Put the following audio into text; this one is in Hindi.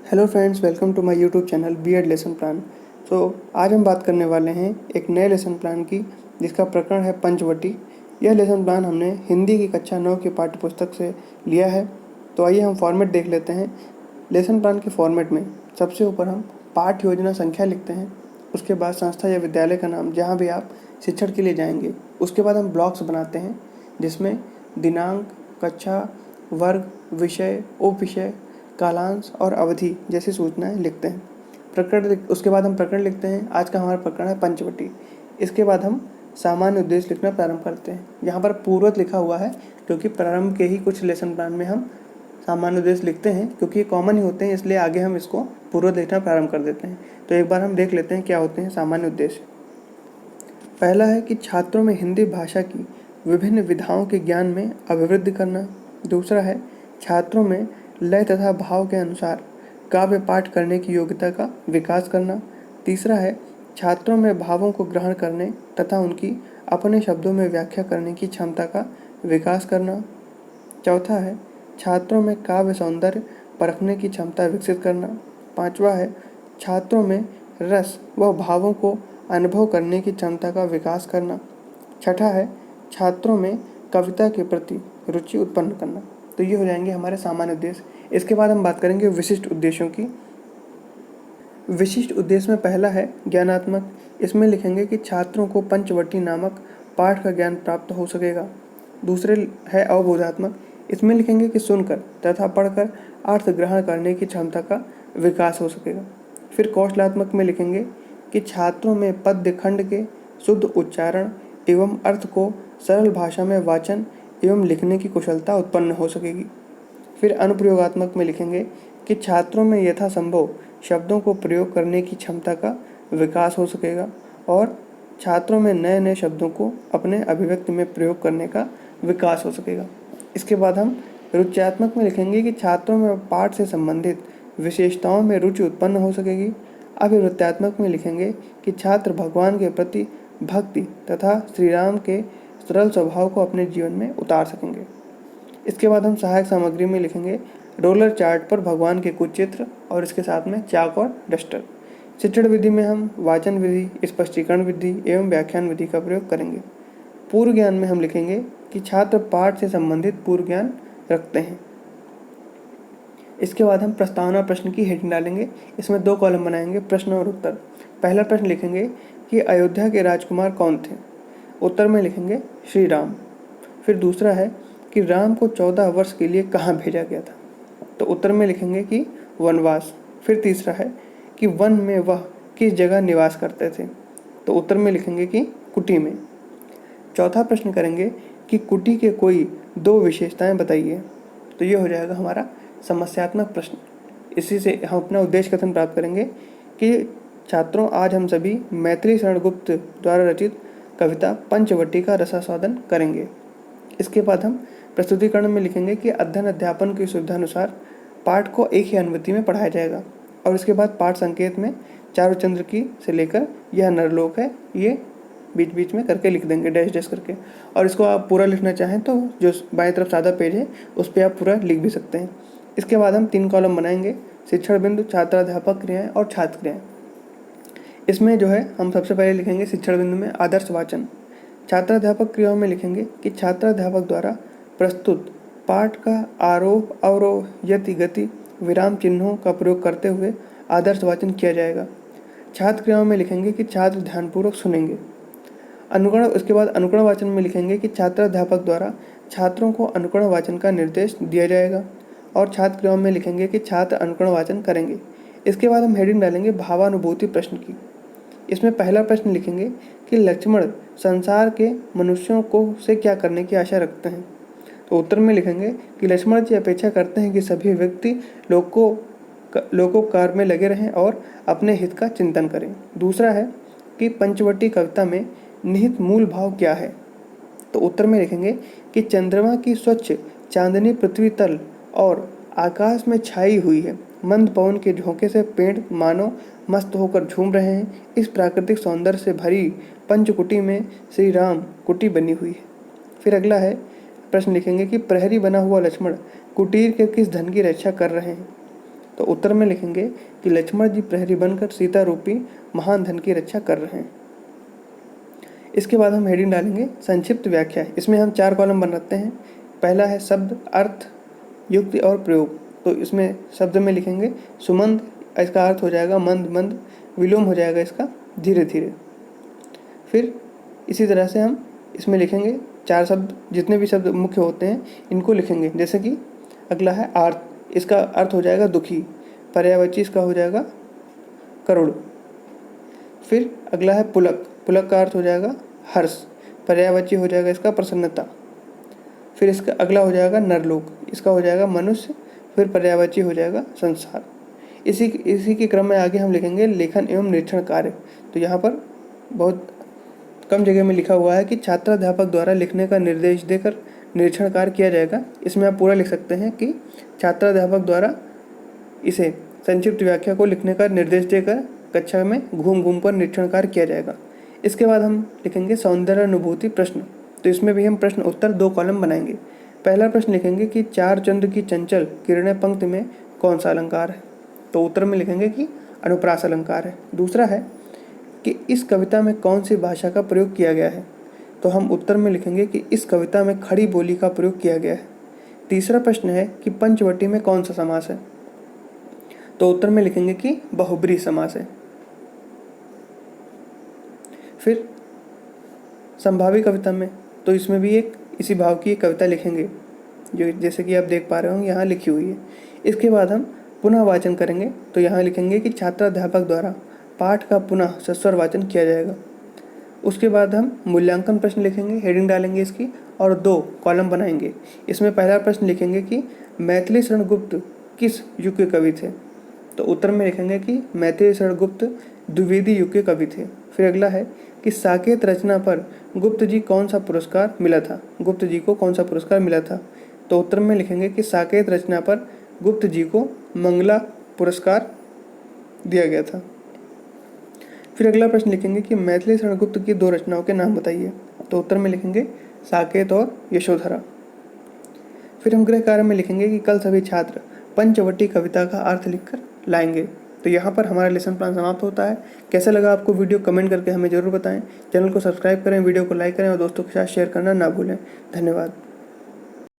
Hello friends, welcome to my YouTube channel BEd lesson plan. आज हम बात करने वाले हैं एक नए लेसन प्लान की, जिसका प्रकरण है पंचवटी। यह लेसन प्लान हमने हिंदी की कक्षा 9 की पाठ्य पुस्तक से लिया है। तो आइए हम फॉर्मेट देख लेते हैं। लेसन प्लान के फॉर्मेट में सबसे ऊपर हम पाठ्य योजना संख्या लिखते हैं। उसके बाद संस्था या विद्यालय का नाम, जहाँ भी आप शिक्षण के लिए जाएंगे। उसके बाद हम ब्लॉक्स बनाते हैं, जिसमें दिनांक, कक्षा, वर्ग, विषय, उप विषय, कालांश और अवधि जैसी सूचनाएं लिखते हैं। उसके बाद हम प्रकरण लिखते हैं। आज का हमारा प्रकरण है पंचवटी। इसके बाद हम सामान्य उद्देश्य लिखना प्रारंभ करते हैं। यहाँ पर पूर्वत लिखा हुआ है, क्योंकि प्रारंभ के ही कुछ लेसन प्लान में हम सामान्य उद्देश्य लिखते हैं, क्योंकि ये कॉमन ही होते हैं, इसलिए आगे हम इसको पूर्वत लिखना प्रारंभ कर देते हैं। तो एक बार हम देख लेते हैं क्या होते हैं सामान्य उद्देश्य। पहला है कि छात्रों में हिंदी भाषा की विभिन्न विधाओं के ज्ञान में अभिवृद्धि करना। दूसरा है छात्रों में लय तथा भाव के अनुसार काव्य पाठ करने की योग्यता का विकास करना। तीसरा है छात्रों में भावों को ग्रहण करने तथा उनकी अपने शब्दों में व्याख्या करने की क्षमता का विकास करना। चौथा है छात्रों में काव्य सौंदर्य परखने की क्षमता विकसित करना। पांचवा है छात्रों में रस व भावों को अनुभव करने की क्षमता का विकास करना। छठा है छात्रों में कविता के प्रति रुचि उत्पन्न करना। तो ये हो जाएंगे हमारे सामान्य उद्देश्य। इसके बाद हम बात करेंगे विशिष्ट उद्देश्यों की। विशिष्ट उद्देश्य में पहला है ज्ञानात्मक। इसमें लिखेंगे कि छात्रों को पंचवटी नामक पाठ का ज्ञान प्राप्त हो सकेगा। दूसरे है अवबोधात्मक। इसमें लिखेंगे कि सुनकर तथा पढ़कर अर्थ ग्रहण करने की क्षमता का विकास हो सकेगा। फिर कौशलात्मक में लिखेंगे कि छात्रों में पद्य खंड के शुद्ध उच्चारण एवं अर्थ को सरल भाषा में वाचन एवं लिखने की कुशलता उत्पन्न हो सकेगी। फिर अनुप्रयोगात्मक में लिखेंगे कि छात्रों में यथासंभव शब्दों को प्रयोग करने की क्षमता का विकास हो सकेगा और छात्रों में नए नए शब्दों को अपने अभिव्यक्ति में प्रयोग करने का विकास हो सकेगा। इसके बाद हम रुच्यात्मक में लिखेंगे कि छात्रों में पाठ से संबंधित विशेषताओं में रुचि उत्पन्न हो सकेगी। अभिवृत्त्यात्मक में लिखेंगे कि छात्र भगवान के प्रति भक्ति तथा श्री राम के सरल स्वभाव को अपने जीवन में उतार सकेंगे। इसके बाद हम सहायक सामग्री में लिखेंगे रोलर चार्ट पर भगवान के कुछ चित्र और इसके साथ में चाक और डस्टर। शिक्षण विधि में हम वाचन विधि, स्पष्टीकरण विधि एवं व्याख्यान विधि का प्रयोग करेंगे। पूर्व ज्ञान में हम लिखेंगे कि छात्र पाठ से संबंधित पूर्व ज्ञान रखते हैं। इसके बाद हम प्रस्तावना प्रश्न की हेडिंग डालेंगे। इसमें 2 कॉलम बनाएंगे, प्रश्न और उत्तर। पहला प्रश्न लिखेंगे कि अयोध्या के राजकुमार कौन थे। उत्तर में लिखेंगे श्री राम। फिर दूसरा है कि राम को 14 वर्ष के लिए कहाँ भेजा गया था। तो उत्तर में लिखेंगे कि वनवास। फिर तीसरा है कि वन में वह किस जगह निवास करते थे। तो उत्तर में लिखेंगे कि कुटी में। चौथा प्रश्न करेंगे कि कुटी के कोई 2 विशेषताएं बताइए। तो ये हो जाएगा हमारा समस्यात्मक प्रश्न। इसी से हम अपना उद्देश्य कथन प्राप्त करेंगे कि छात्रों, आज हम सभी मैथिली शरण गुप्त द्वारा रचित कविता पंचवटी का रसास्वादन करेंगे। इसके बाद हम प्रस्तुतिकरण में लिखेंगे कि अध्ययन अध्यापन की सुविधा अनुसार पाठ को एक ही अनुवृत्ति में पढ़ाया जाएगा। और इसके बाद पाठ संकेत में चारुचंद्र की से लेकर यह नरलोक है, ये बीच बीच में करके लिख देंगे, डैश डैश करके। और इसको आप पूरा लिखना चाहें तो जो बाएं तरफ सादा पेज है उस पर आप पूरा लिख भी सकते हैं। इसके बाद हम 3 कॉलम बनाएंगे, शिक्षण बिंदु, छात्राध्यापक क्रियाएं और छात्र क्रियाएं। इसमें जो है हम सबसे पहले लिखेंगे शिक्षण बिंदु में आदर्श वाचन। छात्राध्यापक क्रियाओं में लिखेंगे कि छात्राध्यापक द्वारा प्रस्तुत पाठ का आरोह अवरोह यति गति विराम चिन्हों का प्रयोग करते हुए आदर्श वाचन किया जाएगा। छात्र क्रियाओं में लिखेंगे कि छात्र ध्यानपूर्वक सुनेंगे। अनुकरण, उसके बाद अनुकरण वाचन में लिखेंगे कि छात्राध्यापक द्वारा छात्रों को अनुकरण वाचन का निर्देश दिया जाएगा। और छात्र क्रियाओं में लिखेंगे कि छात्र अनुकरण वाचन करेंगे। इसके बाद हम हेडिंग डालेंगे भावानुभूति प्रश्न की। इसमें पहला प्रश्न लिखेंगे कि लक्ष्मण संसार के मनुष्यों को से क्या करने की आशा रखते हैं। तो उत्तर में लिखेंगे कि लक्ष्मण जी अपेक्षा करते हैं कि सभी व्यक्ति लोकोपकार में लगे रहें और अपने हित का चिंतन करें। दूसरा है कि पंचवटी कविता में निहित मूल भाव क्या है। तो उत्तर में लिखेंगे कि चंद्रमा की स्वच्छ चांदनी पृथ्वी तल और आकाश में छाई हुई है। मंद पवन के झोंके से पेड़ मानो मस्त होकर झूम रहे हैं। इस प्राकृतिक सौंदर्य से भरी पंचकुटी में श्री राम कुटी बनी हुई है। फिर अगला है प्रश्न लिखेंगे कि प्रहरी बना हुआ लक्ष्मण कुटीर के किस धन की रक्षा कर रहे हैं। तो उत्तर में लिखेंगे कि लक्ष्मण जी प्रहरी बनकर सीता रूपी महान धन की रक्षा कर रहे हैं। इसके बाद हम हेडिंग डालेंगे संक्षिप्त व्याख्या। इसमें हम 4 कॉलम बनाते हैं। पहला है शब्द, अर्थ, युक्ति और प्रयोग। तो इसमें शब्द में लिखेंगे सुमंद, इसका अर्थ हो जाएगा मंद मंद, विलोम हो जाएगा इसका धीरे धीरे। फिर इसी तरह से हम इसमें लिखेंगे 4 शब्द, जितने भी शब्द मुख्य होते हैं इनको लिखेंगे। जैसे कि अगला है आर्त, इसका अर्थ हो जाएगा दुखी, पर्यायवाची इसका हो जाएगा करुण। फिर अगला है पुलक, पुलक का अर्थ हो जाएगा हर्ष, पर्यायवाची हो जाएगा इसका प्रसन्नता। फिर इसका अगला हो जाएगा नरलोक, इसका हो जाएगा मनुष्य, फिर पर्यायवाची हो जाएगा संसार। इसी के क्रम में आगे हम लिखेंगे लेखन एवं निरीक्षण कार्य। तो यहाँ पर बहुत कम जगह में लिखा हुआ है कि छात्राध्यापक द्वारा लिखने का निर्देश देकर निरीक्षण कार्य किया जाएगा। इसमें आप पूरा लिख सकते हैं कि छात्राध्यापक द्वारा इसे संक्षिप्त व्याख्या को लिखने का निर्देश देकर कक्षा में घूम घूम कर निरीक्षण कार्य किया जाएगा। इसके बाद हम लिखेंगे सौंदर्य अनुभूति प्रश्न। तो इसमें भी हम प्रश्न उत्तर 2 कॉलम बनाएंगे। पहला प्रश्न लिखेंगे कि 4 चंद्र की चंचल किरणें पंक्ति में कौन सा अलंकार है। तो उत्तर में लिखेंगे कि अनुप्रास अलंकार है। दूसरा है कि इस कविता में कौन सी भाषा का प्रयोग किया गया है। तो हम उत्तर में लिखेंगे कि इस कविता में खड़ी बोली का प्रयोग किया गया है। तीसरा प्रश्न है कि पंचवटी में कौन सा समास है। तो उत्तर में लिखेंगे कि बहुब्रीहि समास है। फिर संभावी कविता में, तो इसमें भी एक इसी भाव की एक कविता लिखेंगे, जो जैसे कि आप देख पा रहे होंगे यहाँ लिखी हुई है। इसके बाद हम पुनः वाचन करेंगे। तो यहाँ लिखेंगे कि छात्राध्यापक द्वारा पाठ का पुनः सस्वर वाचन किया जाएगा। उसके बाद हम मूल्यांकन प्रश्न लिखेंगे, हेडिंग डालेंगे इसकी और 2 कॉलम बनाएंगे। इसमें पहला प्रश्न लिखेंगे कि मैथिली शरण गुप्त किस युग के कवि थे। तो उत्तर में लिखेंगे कि मैथिली शरण गुप्त द्विवेदी युग के कवि थे। फिर अगला है कि साकेत रचना पर गुप्त जी कौन सा पुरस्कार मिला था, गुप्त जी को कौन सा पुरस्कार मिला था। तो उत्तर में लिखेंगे कि साकेत रचना पर गुप्त जी को मंगला पुरस्कार दिया गया था। फिर अगला प्रश्न लिखेंगे कि मैथिली शरण गुप्त की 2 रचनाओं के नाम बताइए। तो उत्तर में लिखेंगे साकेत और यशोधरा। फिर हम गृह कार्य में लिखेंगे कि कल सभी छात्र पंचवटी कविता का अर्थ लिखकर लाएंगे। तो यहाँ पर हमारा लेसन प्लान समाप्त होता है। कैसा लगा आपको वीडियो कमेंट करके हमें ज़रूर बताएं। चैनल को सब्सक्राइब करें, वीडियो को लाइक करें और दोस्तों के साथ शेयर करना ना भूलें। धन्यवाद।